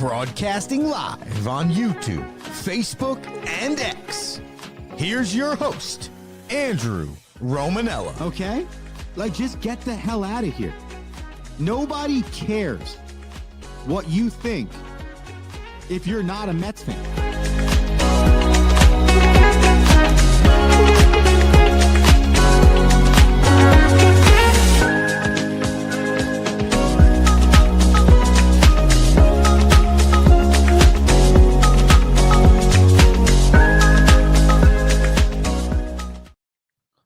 Broadcasting live on YouTube, Facebook, and X. Here's your host, Andrew Romanella. Okay? Like, just get the hell out of here. Nobody cares what you think if you're not a Mets fan.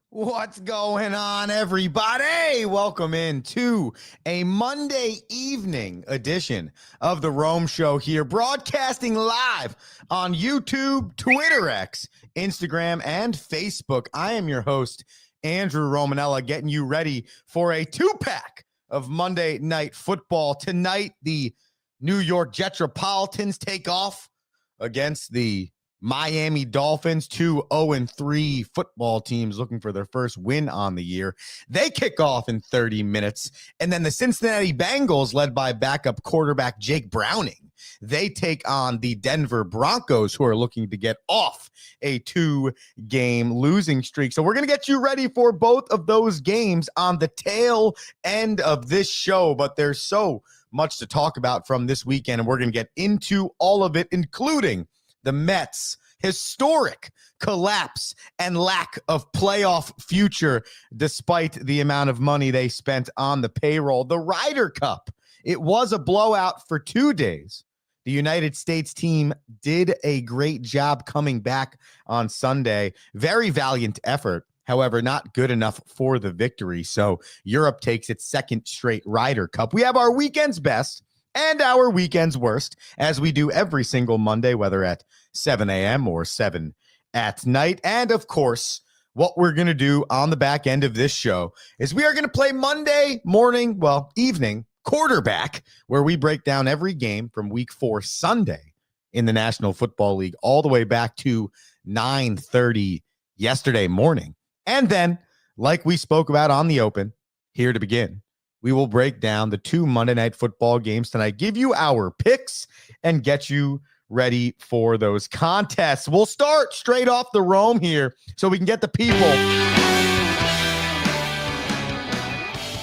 What's going on, everybody? Welcome into a Monday evening edition of The Rome Show here, broadcasting live on YouTube, Twitter X, Instagram, and Facebook. I am your host, Andrew Romanella, getting you ready for a two-pack of Monday Night Football. Tonight, the New York Jetropolitans take off against the Miami Dolphins, 2 0-3 football teams looking for their first win on the year. They kick off in 30 minutes. And then the Cincinnati Bengals, led by backup quarterback Jake Browning, they take on the Denver Broncos, who are looking to get off a 2-game losing streak. So we're going to get you ready for both of those games on the tail end of this show. But there's so much to talk about from this weekend, and we're going to get into all of it, including the Mets' historic collapse and lack of playoff future despite the amount of money they spent on the payroll. The Ryder Cup, it was a blowout for 2 days. The United States team did a great job coming back on Sunday. Very valiant effort. However, not good enough for the victory. So Europe takes its second straight Ryder Cup. We have our weekend's best and our weekend's worst, as we do every single Monday, whether at 7 a.m. or 7 at night. And, of course, what we're going to do on the back end of this show is we are going to play Monday morning, evening, quarterback, where we break down every game from Week 4 Sunday in the National Football League all the way back to 9:30 yesterday morning. And then, like we spoke about on the open, here to begin, we will break down the 2 Monday Night Football games tonight, give you our picks, and get you ready for those contests. We'll start straight off the Rome here so we can get the people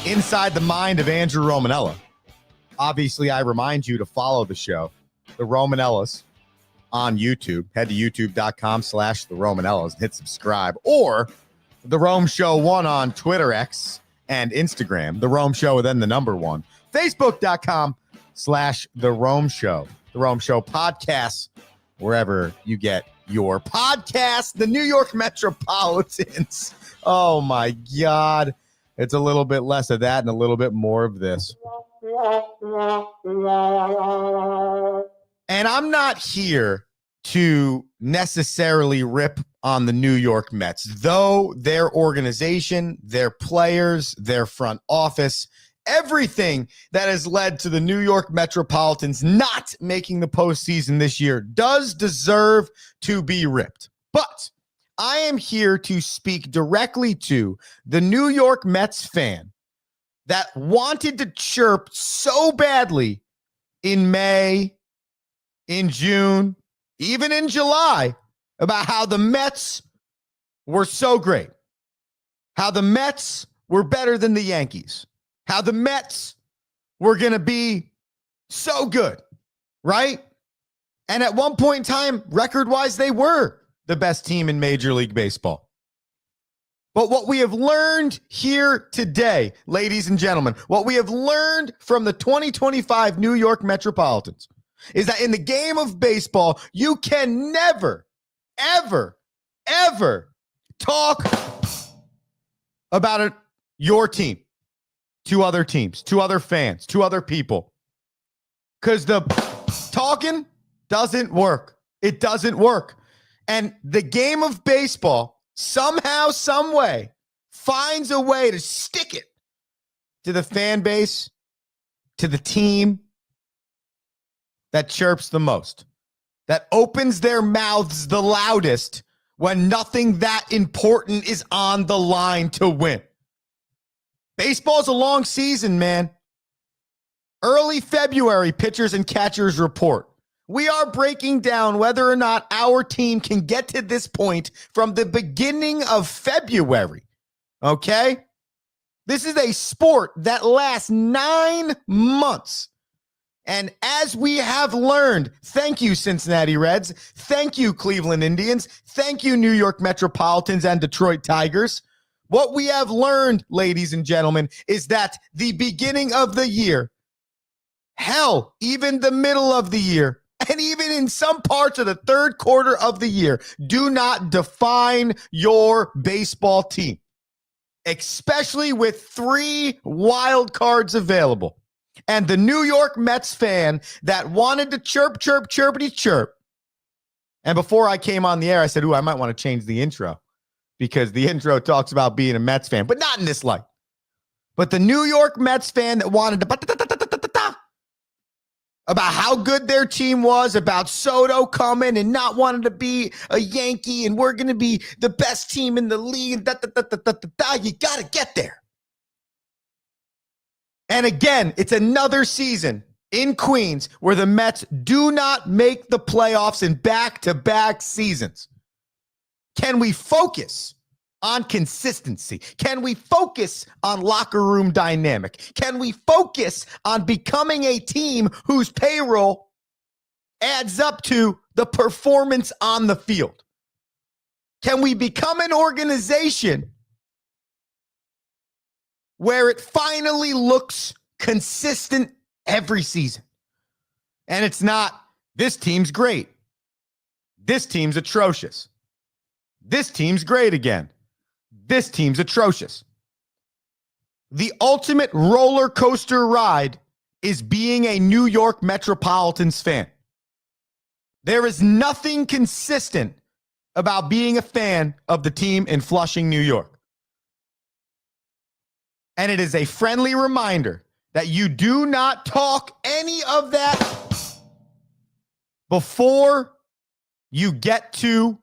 inside the mind of Andrew Romanella. Obviously, I remind you to follow the show, The Romanellas, on YouTube. Head to youtube.com/The Romanellas and hit subscribe. Or The Rome Show 1 on Twitter X and Instagram, The Rome Show, then the number 1. Facebook.com/The Rome Show. The Rome Show podcasts, wherever you get your podcasts. The New York Metropolitans. Oh, my God. It's a little bit less of that and a little bit more of this. And I'm not here to necessarily rip on the New York Mets, though their organization, their players, their front office, everything that has led to the New York Metropolitans not making the postseason this year does deserve to be ripped. But I am here to speak directly to the New York Mets fan that wanted to chirp so badly in May, in June, even in July, about how the Mets were so great, how the Mets were better than the Yankees, how the Mets were going to be so good, right? And at one point in time, record-wise, they were the best team in Major League Baseball. But what we have learned here today, ladies and gentlemen, what we have learned from the 2025 New York Metropolitans is that in the game of baseball, you can never, ever, ever talk about your team to other teams, to other fans, to other people. Because the talking doesn't work. It doesn't work. And the game of baseball, somehow, some way, finds a way to stick it to the fan base, to the team that chirps the most, that opens their mouths the loudest when nothing that important is on the line to win. Baseball's a long season, man. Early February pitchers and catchers report. We are breaking down whether or not our team can get to this point from the beginning of February. Okay? This is a sport that lasts 9 months. And as we have learned, thank you, Cincinnati Reds. Thank you, Cleveland Indians. Thank you, New York Metropolitans and Detroit Tigers. What we have learned, ladies and gentlemen, is that the beginning of the year, hell, even the middle of the year, and even in some parts of the third quarter of the year, do not define your baseball team, especially with 3 wild cards available. And the New York Mets fan that wanted to chirp, chirpity chirp. And before I came on the air, I said, I might want to change the intro because the intro talks about being a Mets fan, but not in this light. But the New York Mets fan that wanted to about how good their team was, about Soto coming and not wanting to be a Yankee, and we're going to be the best team in the league. You got to get there. And again, it's another season in Queens where the Mets do not make the playoffs in back-to-back seasons. Can we focus on consistency? Can we focus on locker room dynamic? Can we focus on becoming a team whose payroll adds up to the performance on the field? Can we become an organization where it finally looks consistent every season? And it's not, this team's great. This team's atrocious. This team's great again. This team's atrocious. The ultimate roller coaster ride is being a New York Metropolitans fan. There is nothing consistent about being a fan of the team in Flushing, New York. And it is a friendly reminder that you do not talk any of that before you get to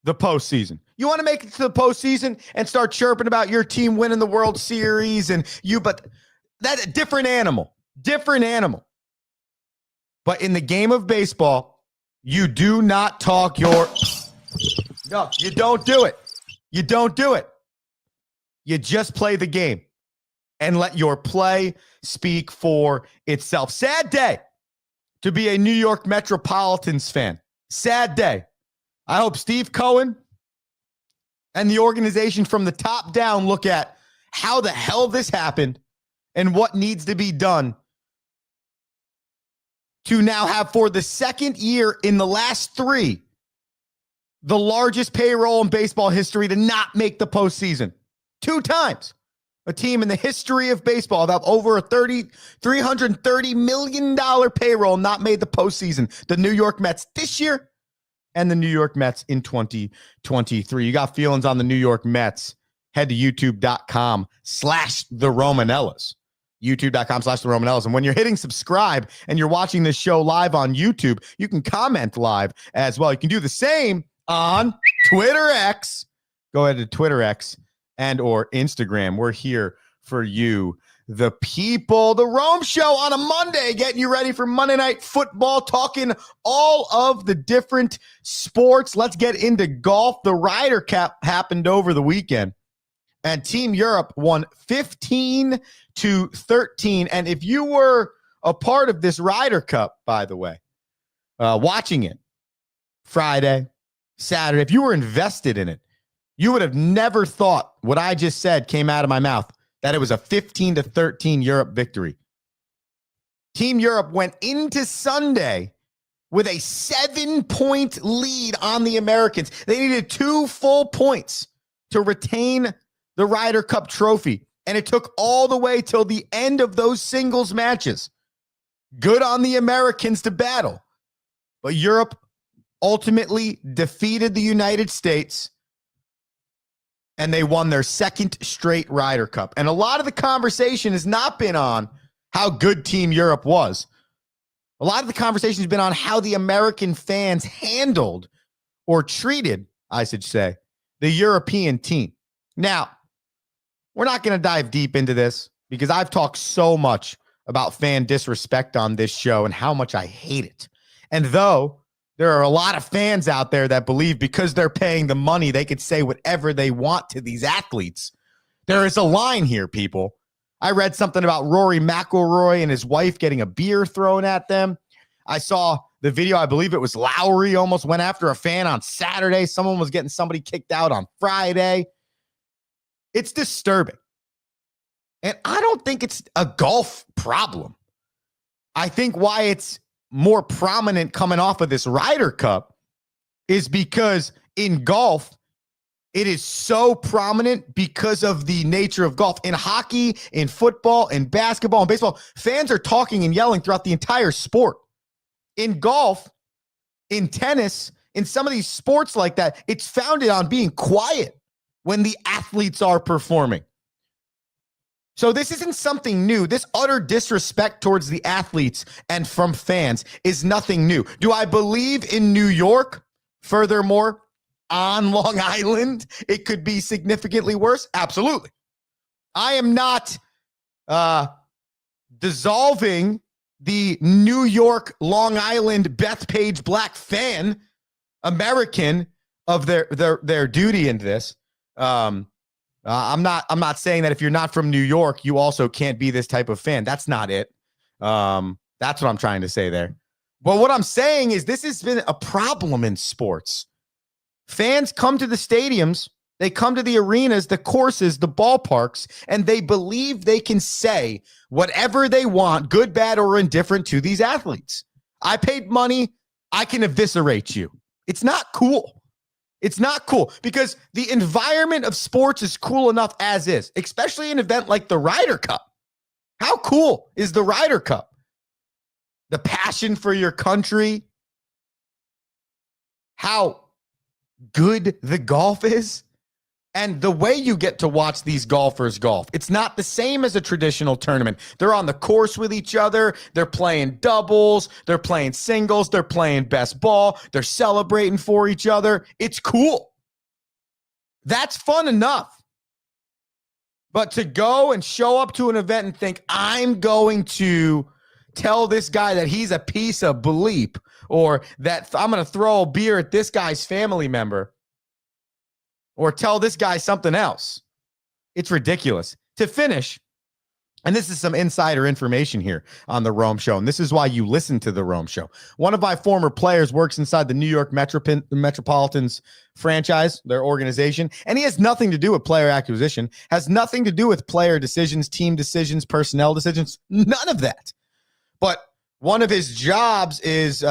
the postseason. You want to make it to the postseason and start chirping about your team winning the World Series but that's a different animal. But in the game of baseball, you do not talk no, you don't do it. You don't do it. You just play the game and let your play speak for itself. Sad day to be a New York Metropolitans fan. Sad day. I hope Steve Cohen and the organization from the top down look at how the hell this happened and what needs to be done to now have, for the second year in the last 3, the largest payroll in baseball history to not make the postseason. 2 times. A team in the history of baseball that have over a $330 million payroll not made the postseason. The New York Mets this year and the New York Mets in 2023. You got feelings on the New York Mets? Head to youtube.com/the Romanellas. youtube.com/the Romanellas. And when you're hitting subscribe and you're watching this show live on YouTube, you can comment live as well. You can do the same on Twitter X. Go ahead to Twitter X and or Instagram. We're here for you, the people. The Rome Show on a Monday, getting you ready for Monday Night Football, talking all of the different sports. Let's get into golf. The Ryder Cup happened over the weekend, and Team Europe won 15-13. And if you were a part of this Ryder Cup, by the way, watching it Friday, Saturday, if you were invested in it, you would have never thought what I just said came out of my mouth, that it was a 15-13 Europe victory. Team Europe went into Sunday with a 7-point lead on the Americans. They needed 2 full points to retain the Ryder Cup trophy, and it took all the way till the end of those singles matches. Good on the Americans to battle. But Europe ultimately defeated the United States, and they won their 2nd straight Ryder Cup. And a lot of the conversation has not been on how good Team Europe was. A lot of the conversation has been on how the American fans handled or treated, I should say, the European team. Now, we're not going to dive deep into this because I've talked so much about fan disrespect on this show and how much I hate it. And though there are a lot of fans out there that believe because they're paying the money, they could say whatever they want to these athletes, there is a line here, people. I read something about Rory McIlroy and his wife getting a beer thrown at them. I saw the video. I believe it was Lowry almost went after a fan on Saturday. Someone was getting somebody kicked out on Friday. It's disturbing. And I don't think it's a golf problem. I think why it's more prominent coming off of this Ryder Cup is because in golf, it is so prominent because of the nature of golf. In hockey, in football, in basketball, in baseball, fans are talking and yelling throughout the entire sport. In golf, in tennis, in some of these sports like that, it's founded on being quiet when the athletes are performing. So this isn't something new. This utter disrespect towards the athletes and from fans is nothing new. Do I believe in New York? Furthermore, on Long Island, it could be significantly worse? Absolutely. I am not dissolving the New York, Long Island, Bethpage Black fan, American, of their duty in this. I'm not saying that if you're not from New York, you also can't be this type of fan. That's not it. That's what I'm trying to say there. But what I'm saying is this has been a problem in sports. Fans come to the stadiums, they come to the arenas, the courses, the ballparks, and they believe they can say whatever they want, good, bad, or indifferent, to these athletes. I paid money, I can eviscerate you. It's not cool. It's not cool because the environment of sports is cool enough as is, especially an event like the Ryder Cup. How cool is the Ryder Cup? The passion for your country, how good the golf is, and the way you get to watch these golfers golf. It's not the same as a traditional tournament. They're on the course with each other. They're playing doubles. They're playing singles. They're playing best ball. They're celebrating for each other. It's cool. That's fun enough. But to go and show up to an event and think, I'm going to tell this guy that he's a piece of bleep, or that I'm going to throw a beer at this guy's family member, or tell this guy something else. It's ridiculous. To finish, and this is some insider information here on the Rome Show, and this is why you listen to the Rome Show. One of my former players works inside the New York Metropolitans franchise, their organization, and he has nothing to do with player acquisition, has nothing to do with player decisions, team decisions, personnel decisions, none of that. But one of his jobs is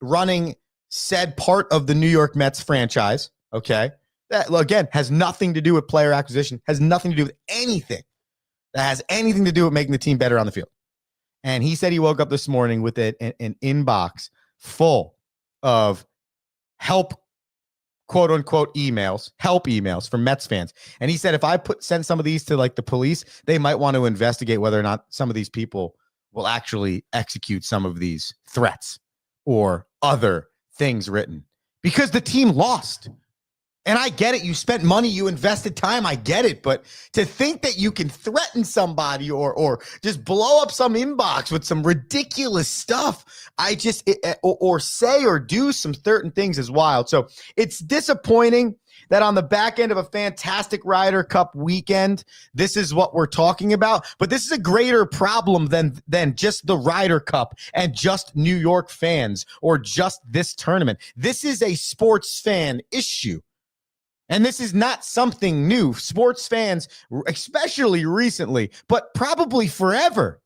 running said part of the New York Mets franchise, okay? That, again, has nothing to do with player acquisition, has nothing to do with anything that has anything to do with making the team better on the field. And he said he woke up this morning with an inbox full of help, quote unquote, help emails from Mets fans. And he said, if I send some of these to like the police, they might want to investigate whether or not some of these people will actually execute some of these threats or other things written because the team lost. And I get it. You spent money, you invested time. I get it. But to think that you can threaten somebody or just blow up some inbox with some ridiculous stuff, or say or do some certain things is wild. So it's disappointing that on the back end of a fantastic Ryder Cup weekend, this is what we're talking about. But this is a greater problem than just the Ryder Cup and just New York fans or just this tournament. This is a sports fan issue. And this is not something new. Sports fans, especially recently, but probably forever,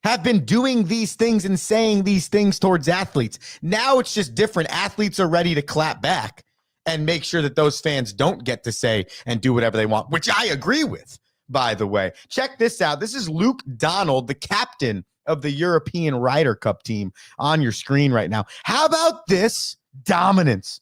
have been doing these things and saying these things towards athletes. Now it's just different. Athletes are ready to clap back and make sure that those fans don't get to say and do whatever they want, which I agree with, by the way. Check this out. This is Luke Donald, the captain of the European Ryder Cup team, on your screen right now. How about this dominance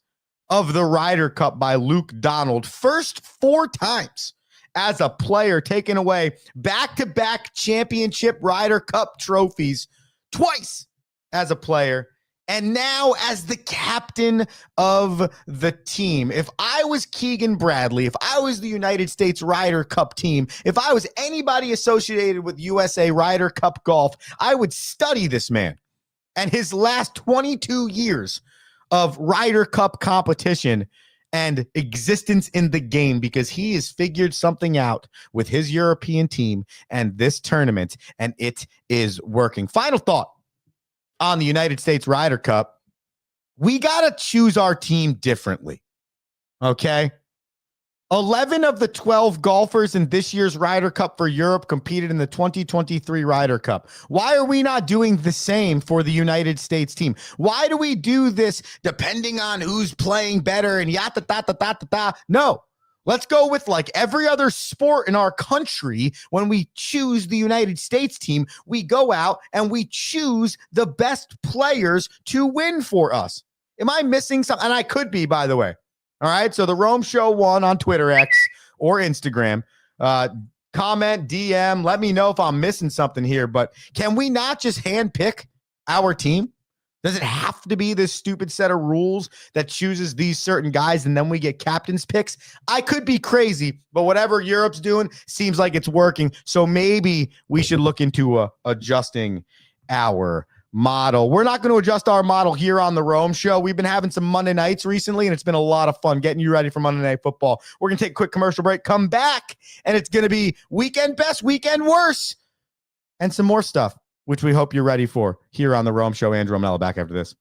of the Ryder Cup by Luke Donald? First 4 times as a player, taking away back-to-back championship Ryder Cup trophies, twice as a player, And now as the captain of the team, if I was Keegan Bradley, if I was the United States Ryder Cup team, if I was anybody associated with USA Ryder Cup golf, I would study this man and his last 22 years of Ryder Cup competition and existence in the game, because he has figured something out with his European team and this tournament, and it is working. Final thought on the United States Ryder Cup: we got to choose our team differently, okay? 11 of the 12 golfers in this year's Ryder Cup for Europe competed in the 2023 Ryder Cup. Why are we not doing the same for the United States team? Why do we do this depending on who's playing better and yada da da da da da? No. Let's go with like every other sport in our country. When we choose the United States team, we go out and we choose the best players to win for us. Am I missing something? And I could be, by the way. All right. So the Rome Show 1 on Twitter X or Instagram. Comment, DM, let me know if I'm missing something here. But can we not just handpick our team? Does it have to be this stupid set of rules that chooses these certain guys and then we get captain's picks? I could be crazy, but whatever Europe's doing seems like it's working. So maybe we should look into adjusting our model. We're not going to adjust our model here on the Rome Show. We've been having some Monday nights recently, and it's been a lot of fun getting you ready for Monday Night Football. We're going to take a quick commercial break, come back, and it's going to be weekend best, weekend worse, and some more stuff, which we hope you're ready for here on the Rome Show. Andrew Romanella back after this.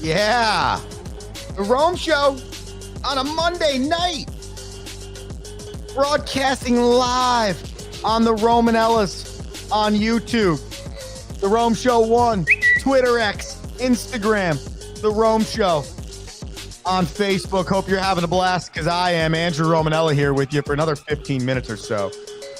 Yeah, the Rome Show on a Monday night, broadcasting live on the Romanellas on YouTube. The Rome Show 1, Twitter X, Instagram, the Rome Show on Facebook. Hope you're having a blast, because I am. Andrew Romanella here with you for another 15 minutes or so.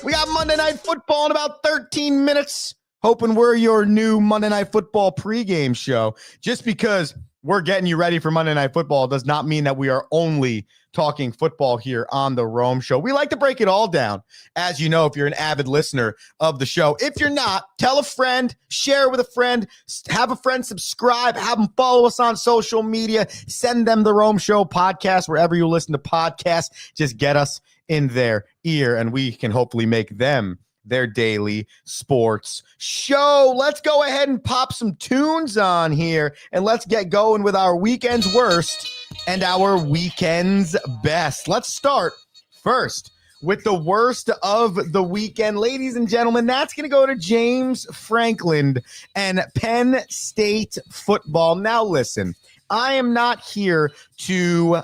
We got Monday Night Football in about 13 minutes. Hoping we're your new Monday Night Football pregame show. Just because we're getting you ready for Monday Night Football does not mean that we are only talking football here on the Rome Show. We like to break it all down, as you know, if you're an avid listener of the show. If you're not, tell a friend, share with a friend, have a friend subscribe, have them follow us on social media, send them the Rome Show podcast wherever you listen to podcasts. Just get us in their ear, and we can hopefully make them their daily sports show. Let's go ahead and pop some tunes on here, and let's get going with our weekend's worst and our weekend's best. Let's start first with the worst of the weekend. Ladies and gentlemen, that's going to go to James Franklin and Penn State football. Now listen, I am not here to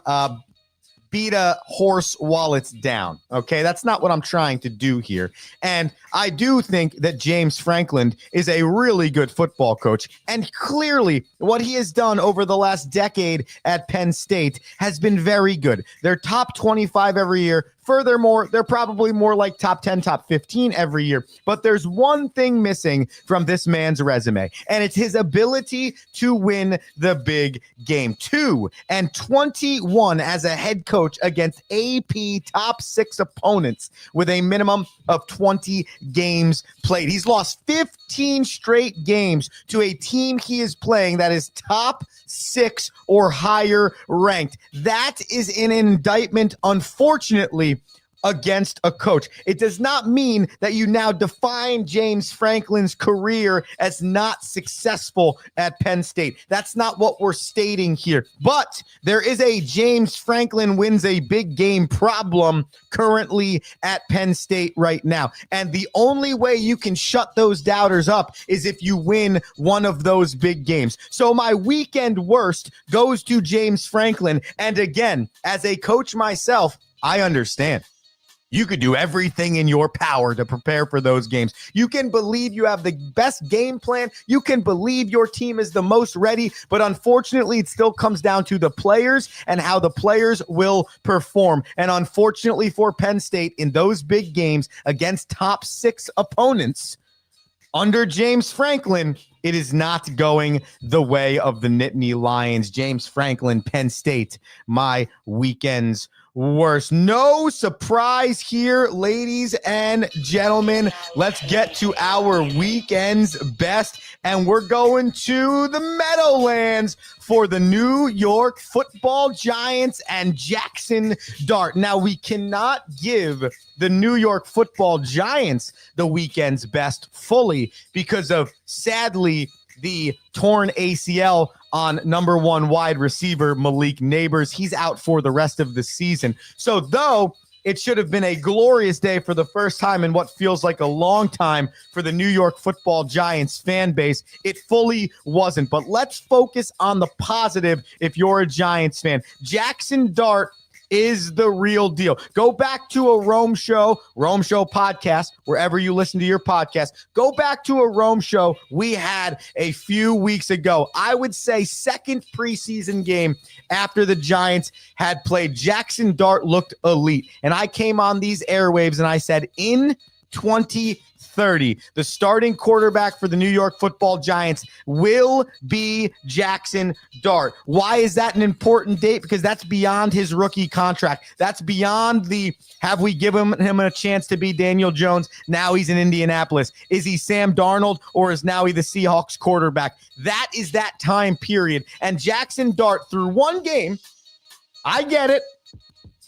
beat a horse while it's down. Okay, that's not what I'm trying to do here. And I do think that James Franklin is a really good football coach. And clearly what he has done over the last decade at Penn State has been very good. They're top 25 every year. Furthermore, they're probably more like top 10, top 15 every year. But there's one thing missing from this man's resume, and it's his ability to win the big game. 2-21 as a head coach against AP top 6 opponents with a minimum of 20 games played. He's lost 15 straight games to a team he is playing that is top 6 or higher ranked. That is an indictment, unfortunately, against a coach. It does not mean that you now define James Franklin's career as not successful at Penn State. That's not what we're stating here. But there is a James Franklin wins a big game problem currently at Penn State right now. And the only way you can shut those doubters up is if you win one of those big games. So my weekend worst goes to James Franklin. And again, as a coach myself, I understand. You could do everything in your power to prepare for those games. You can believe you have the best game plan. You can believe your team is the most ready. But unfortunately, it still comes down to the players and how the players will perform. And unfortunately for Penn State, in those big games against top 6 opponents, under James Franklin, it is not going the way of the Nittany Lions. James Franklin, Penn State, my weekend's worst. No surprise here, ladies and gentlemen. Let's get to our weekend's best, and we're going to the Meadowlands for the New York Football Giants and Jackson Dart. Now, we cannot give the New York Football Giants the weekend's best fully because of, sadly, the torn ACL on number 1 wide receiver Malik Neighbors. He's out for the rest of the season. So though it should have been a glorious day for the first time in what feels like a long time for the New York Football Giants fan base, it fully wasn't. But let's focus on the positive if you're a Giants fan. Jackson Dart is the real deal. Go back to a Rome Show podcast, wherever you listen to your podcast. Go back to a Rome Show we had a few weeks ago. I would say second preseason game after the Giants had played. Jackson Dart looked elite. And I came on these airwaves and I said, in 2030, the starting quarterback for the New York Football Giants will be Jackson Dart. Why is that an important date? Because that's beyond his rookie contract. That's beyond the, have we given him a chance to be Daniel Jones? Now he's in Indianapolis. Is he Sam Darnold, or is now he the Seahawks quarterback? That is that time period. And Jackson Dart, through one game, I get it.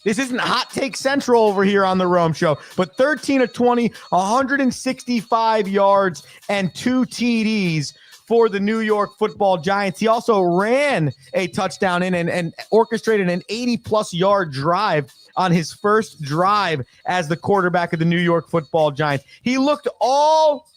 This isn't Hot Take Central over here on the Rome Show, but 13 of 20, 165 yards, and 2 TDs for the New York Football Giants. He also ran a touchdown in and orchestrated an 80-plus yard drive on his first drive as the quarterback of the New York Football Giants. He looked all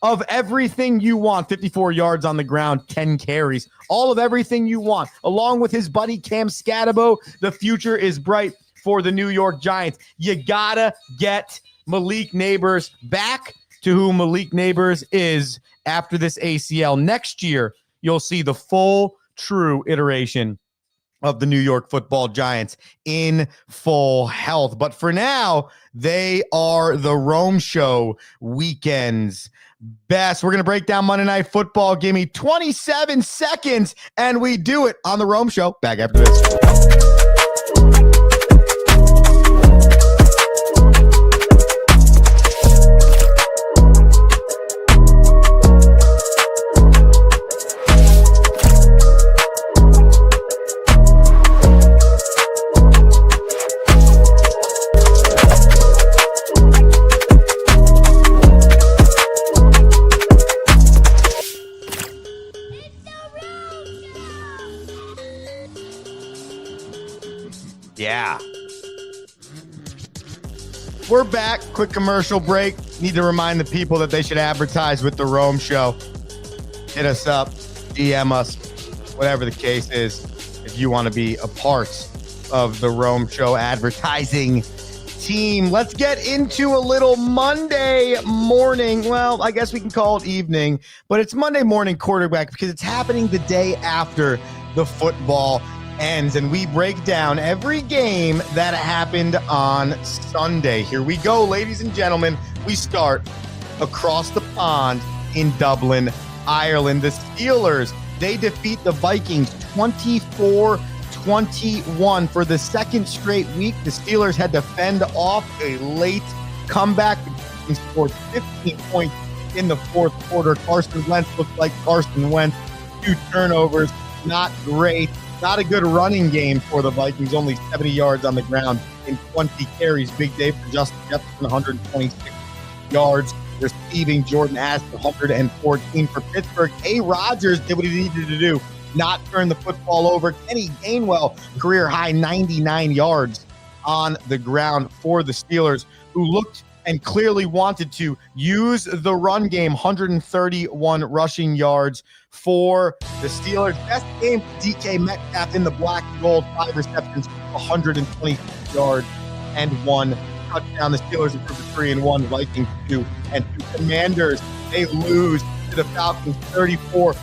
of everything you want. 54 yards on the ground, 10 carries, all of everything you want. Along with his buddy Cam Scatabo, the future is bright for the New York Giants. You gotta get Malik Neighbors back to who Malik Neighbors is after this ACL. Next year, you'll see the full, true iteration of the New York Football Giants in full health. But for now, they are the Rome Show weekend's best. We're going to break down Monday Night Football. Give me 27 seconds, and we do it on the Rome Show. Back after this. Yeah. We're back. Quick commercial break. Need to remind the people that they should advertise with the Rome Show. Hit us up, DM us, whatever the case is, if you want to be a part of the Rome Show advertising team. Let's get into a little Monday morning. Well, I guess we can call it evening, but it's Monday morning quarterback because it's happening the day after the football ends, and we break down every game that happened on Sunday. Here we go, ladies and gentlemen. We start across the pond in Dublin, Ireland. The Steelers, they defeat the Vikings 24-21 for the second straight week. The Steelers had to fend off a late comeback and scored 15 points in the fourth quarter. Carson Wentz looked like Carson Wentz. 2 turnovers, not great. Not a good running game for the Vikings, only 70 yards on the ground in 20 carries. Big day for Justin Jefferson, 126 yards. Receiving Jordan Addison, 114 for Pittsburgh. A. Rodgers did what he needed to do, not turn the football over. Kenny Gainwell, career high 99 yards on the ground for the Steelers, who looked and clearly wanted to use the run game. 131 rushing yards for the Steelers. Best game for DK Metcalf in the black and gold. 5 receptions, 120 yards, and 1 touchdown. The Steelers improved to 3-1. Vikings 2-2. Commanders, they lose to the Falcons 34-27.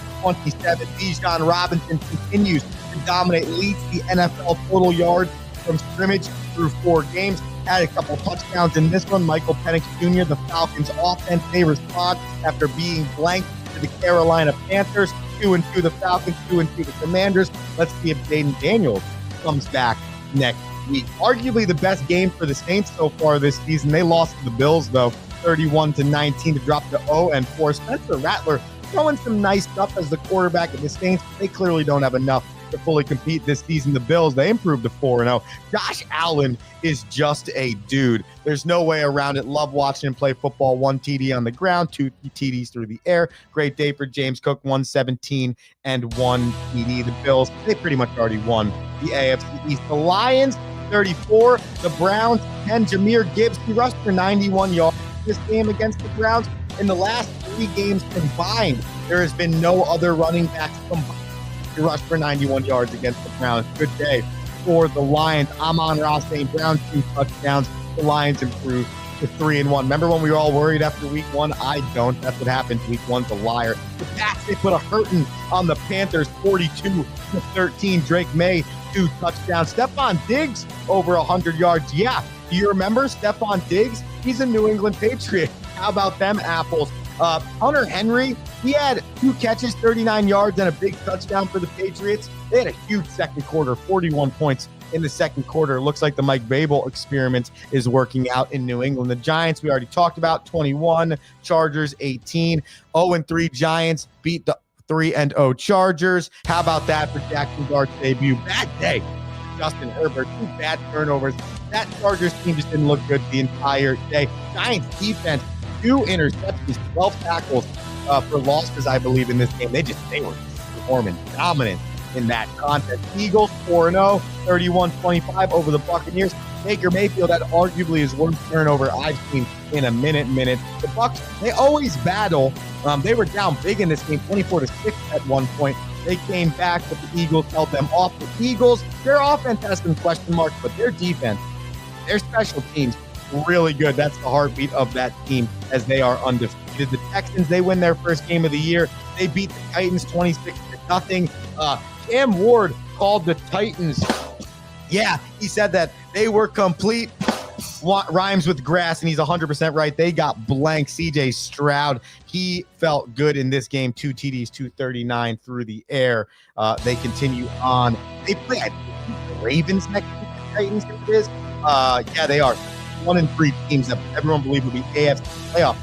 Bijan Robinson continues to dominate, leads the NFL total yards from scrimmage through 4 games. Had a couple touchdowns in this one. Michael Penix Jr., the Falcons offense, they respond after being blanked to the Carolina Panthers. 2-2 the Falcons, 2-2 the Commanders. Let's see if Jaden Daniels comes back next week. Arguably the best game for the Saints so far this season. They lost to the Bills, though, 31-19 to drop to 0-4. Spencer Rattler throwing some nice stuff as the quarterback of the Saints, but they clearly don't have enough to fully compete this season. The Bills, they improved to 4-0. Josh Allen is just a dude. There's no way around it. Love watching him play football. 1 TD on the ground, 2 TDs through the air. Great day for James Cook, 117 and 1 TD. The Bills, they pretty much already won the AFC East. The Lions, 34. The Browns, 10. Jahmyr Gibbs, he rushed for 91 yards this game against the Browns. In the last 3 games combined, there has been no other running backs combined to rush for 91 yards against the Browns. Good day for the Lions. Amon-Ra St. Brown, 2 touchdowns. The Lions improved to 3-1. Remember when we were all worried after week 1? I don't. That's what happened. Week 1's a liar. The Pats, they put a hurting on the Panthers, 42-13. Drake May, 2 touchdowns. Stephon Diggs, over 100 yards. Yeah, do you remember Stephon Diggs? He's a New England Patriot. How about them apples? Hunter Henry, he had 2 catches, 39 yards, and a big touchdown for the Patriots. They had a huge second quarter, 41 points in the second quarter. It looks like the Mike Babel experiment is working out in New England. The Giants, we already talked about, 21. Chargers, 18. 0-3 Giants beat the 3-0 Chargers. How about that for Jackson Dart's debut? Bad day. Justin Herbert, 2 bad turnovers. That Chargers team just didn't look good the entire day. Giants defense, 2 interceptions, 12 tackles for losses, I believe, in this game. They were performing dominant in that contest. Eagles 4-0, 31-25 over the Buccaneers. Baker Mayfield had arguably his worst turnover I've seen in a minute. The Bucs, they always battle. They were down big in this game, 24-6 at one point. They came back, but the Eagles held them off. The Eagles, their offense has some question marks, but their defense, their special teams, really good. That's the heartbeat of that team as they are undefeated. The Texans, they win their first game of the year. They beat the Titans 26-0. Cam Ward called the Titans. Yeah, he said that they were complete. Rhymes with grass, and he's 100% right. They got blank. CJ Stroud, he felt good in this game. 2 TDs, 239 through the air. They continue on. They play the Ravens next week. The Titans, it is. Yeah, they are. 1-3 teams that everyone believed would be AFC playoff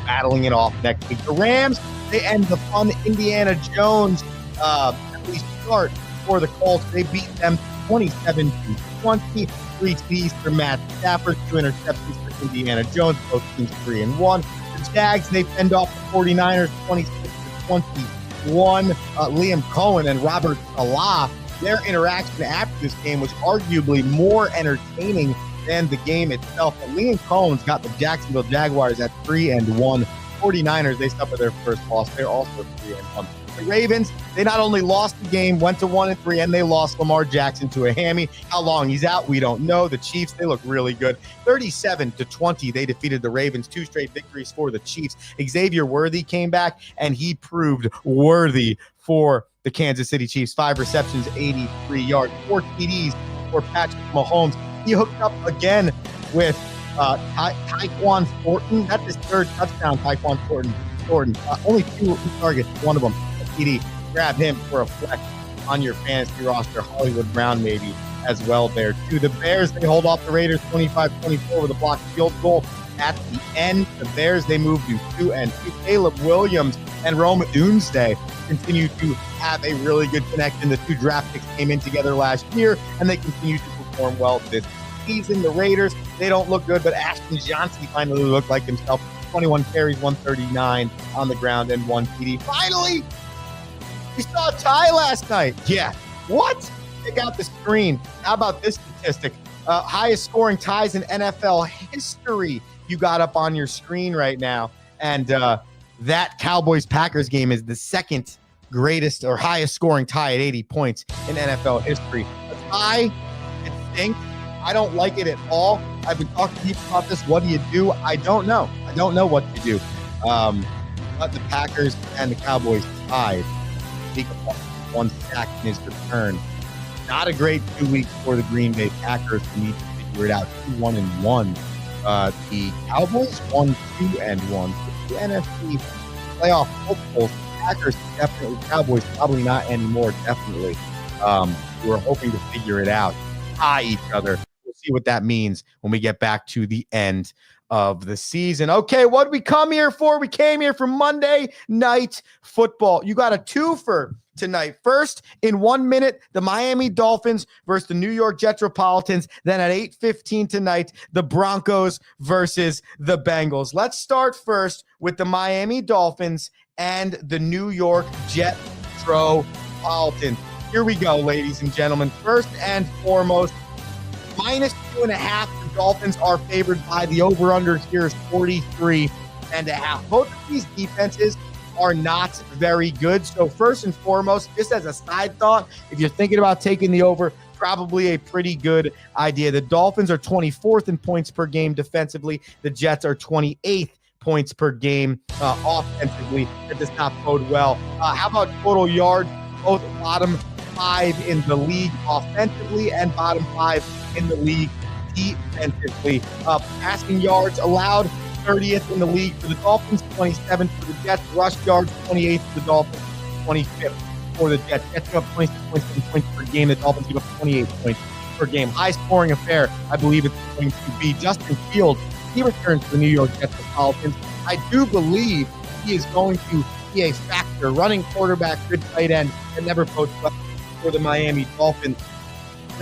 battling it off next week. The Rams, they end the fun Indiana Jones at least start for the Colts. They beat them 27-20. 3 TDs for Matt Stafford, 2 interceptions for Indiana Jones, both teams 3-1. The Jags, they fend off the 49ers 26-21. Liam Cohen and Robert Salah, their interaction after this game was arguably more entertaining than the game itself. But Liam Cohen's got the Jacksonville Jaguars at 3-1. 49ers, they suffer their first loss. They're also 3-1. The Ravens, they not only lost the game, went to 1-3, and they lost Lamar Jackson to a hammy. How long he's out, we don't know. The Chiefs, they look really good. 37-20, they defeated the Ravens. 2 straight victories for the Chiefs. Xavier Worthy came back, and he proved worthy for the Kansas City Chiefs. 5 receptions, 83 yards, 4 TDs for Patrick Mahomes. He hooked up again with Tyquan Thornton. That's his 3rd touchdown, Tyquan Thornton. Only 2 targets, one of them a TD. Grab him for a flex on your fantasy roster. Hollywood Brown maybe as well there too. The Bears, they hold off the Raiders 25-24 with a blocked field goal at the end. The Bears, they move to 2-2. Caleb Williams and Rome Odunze continue to have a really good connection. The 2 draft picks came in together last year, and they continue to perform well this postseason. The Raiders, they don't look good, but Ashton Johnson finally looked like himself. 21 carries, 139 on the ground, and 1 TD. Finally, we saw a tie last night. Yeah. What? Check out the screen. How about this statistic? Highest scoring ties in NFL history you got up on your screen right now. And that Cowboys-Packers game is the second greatest or highest scoring tie at 80 points in NFL history. A tie, it stinks. I don't like it at all. I've been talking to people about this. What do you do? I don't know. I don't know what to do. But the Packers and the Cowboys tied. One sack in his return. Not a great 2 weeks for the Green Bay Packers to need to figure it out. 2-1-1. The Cowboys 1-2-1. The NFC playoff hopefuls. Packers definitely. Cowboys probably not anymore. Definitely. We're hoping to figure it out. Tie each other. We'll see what that means when we get back to the end of the season. Okay, what did we come here for? We came here for Monday Night Football. You got a twofer tonight. First, in 1 minute, the Miami Dolphins versus the New York Jetropolitans. Then at 8:15 tonight, the Broncos versus the Bengals. Let's start first with the Miami Dolphins and the New York Jetropolitans. Here we go, ladies and gentlemen. First and foremost, -2.5. The Dolphins are favored by the over-under here is 43.5. Both of these defenses are not very good. So first and foremost, just as a side thought, if you're thinking about taking the over, probably a pretty good idea. The Dolphins are 24th in points per game defensively. The Jets are 28th points per game offensively. That does not bode well. How about total yards? Both bottom 5 in the league offensively and bottom 5 in the league defensively. Passing yards allowed, 30th in the league for the Dolphins, 27th for the Jets. Rush yards, 28th for the Dolphins, 25th for the Jets. Jets give up 26.7 points per game. The Dolphins give up 28 points per game. High-scoring affair, I believe it's going to be Justin Fields. He returns to the New York Jetropolitans. I do believe he is going to be a factor. Running quarterback, good tight end, and never bodes well for the Miami Dolphins.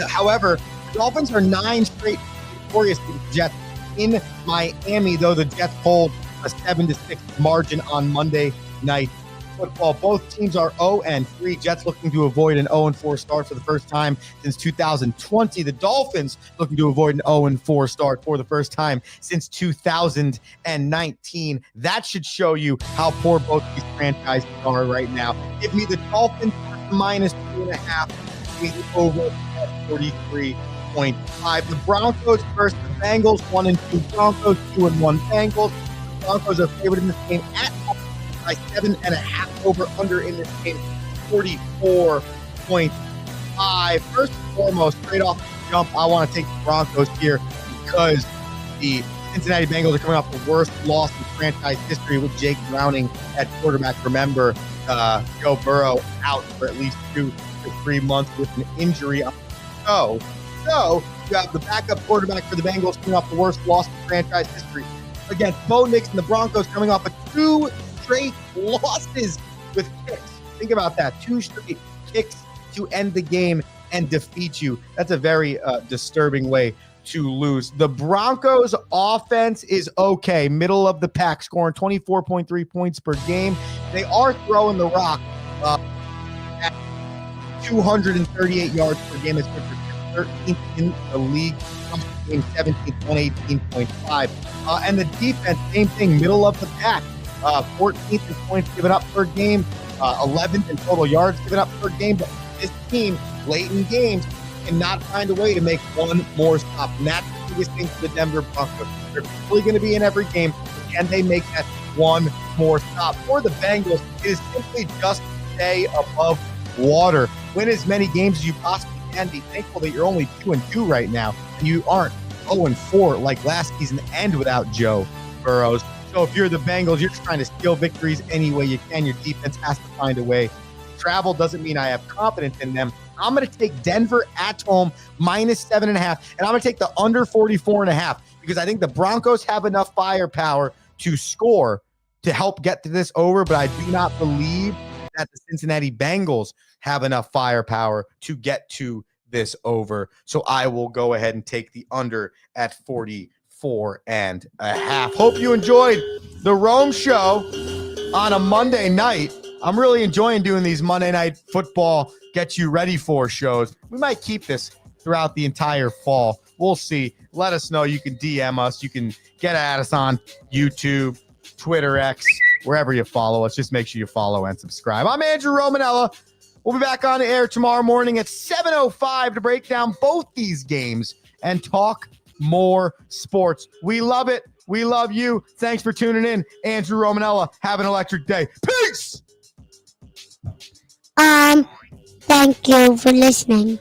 However, the Dolphins are 9 straight victorious to the Jets in Miami, though the Jets hold a 7-6 margin on Monday Night Football. Both teams are 0-3. Jets looking to avoid an 0-4 start for the first time since 2020. The Dolphins looking to avoid an 0-4 start for the first time since 2019. That should show you how poor both these franchises are right now. Give me the Dolphins -2.5. Give me the over at 43.5. The Broncos versus the Bengals, 1-2 Broncos, 2-1 Bengals. The Broncos are favored in this game at home by 7.5. Over under in this game, 44.5. First and foremost, straight off the jump, I want to take the Broncos here because the Cincinnati Bengals are coming off the worst loss in franchise history with Jake Browning at quarterback. Remember, Joe Burrow out for at least 2 to 3 months with an injury. So you have the backup quarterback for the Bengals coming off the worst loss in franchise history against Bo Nix and the Broncos coming off of 2 straight losses with kicks. Think about that. 2 straight kicks to end the game and defeat you. That's a very disturbing way to lose. The Broncos offense is okay. Middle of the pack, scoring 24.3 points per game. They are throwing the rock at 238 yards per game. It's 13th in the league. Game 17th, 118.5. And the defense, same thing, middle of the pack. 14th in points given up per game, 11th in total yards given up per game. But this team, late in games, cannot find a way to make one more stop. And that's the biggest thing for the Denver Broncos. They're probably going to be in every game. Can they make that one more stop? For the Bengals, it is simply just stay above water. Win as many games as you possibly can. Be thankful that you're only 2-2 right now, and you aren't 0-4 like last season and without Joe Burrows. So if you're the Bengals, you're just trying to steal victories any way you can. Your defense has to find a way. Travel doesn't mean I have confidence in them. I'm going to take Denver at home -7.5, and I'm going to take the under 44.5 because I think the Broncos have enough firepower to score to help get to this over, but I do not believe that the Cincinnati Bengals have enough firepower to get to this over. So I will go ahead and take the under at 44.5. Hope you enjoyed the Rome Show on a Monday night. I'm really enjoying doing these Monday Night Football Get You Ready For shows. We might keep this throughout the entire fall. We'll see. Let us know. You can DM us. You can get at us on YouTube, Twitter, X, wherever you follow us. Just make sure you follow and subscribe. I'm Andrew Romanella. We'll be back on the air tomorrow morning at 7:05 to break down both these games and talk more sports. We love it. We love you. Thanks for tuning in. Andrew Romanella. Have an electric day. Peace! Thank you for listening.